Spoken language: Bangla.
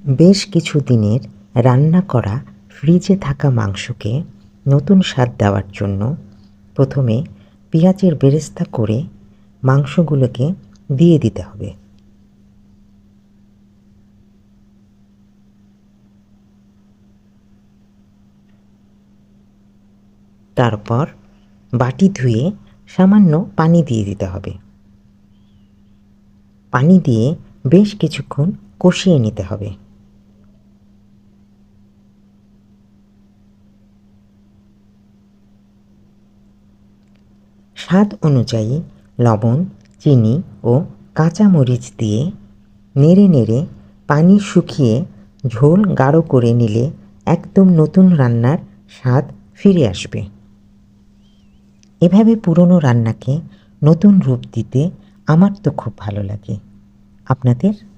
বেশ কিছু দিনের রান্না করা ফ্রিজে থাকা মাংসকে নতুন স্বাদ দেওয়ার জন্য প্রথমে পেঁয়াজের বেরেস্তা করে মাংসগুলোকে দিয়ে দিতে হবে। তারপর বাটি ধুয়ে সামান্য পানি দিয়ে দিতে হবে। পানি দিয়ে বেশ কিছুক্ষণ কষিয়ে নিতে হবে। স্বাদ অনুযায়ী লবণ, চিনি ও কাঁচামরিচ দিয়ে নেড়ে নেড়ে পানি শুকিয়ে ঝোল গাঢ় করে নিলে একদম নতুন রান্নার স্বাদ ফিরে আসবে। এভাবে পুরনো রান্নাকে নতুন রূপ দিতে আমার তো খুব ভালো লাগে। আপনাদের?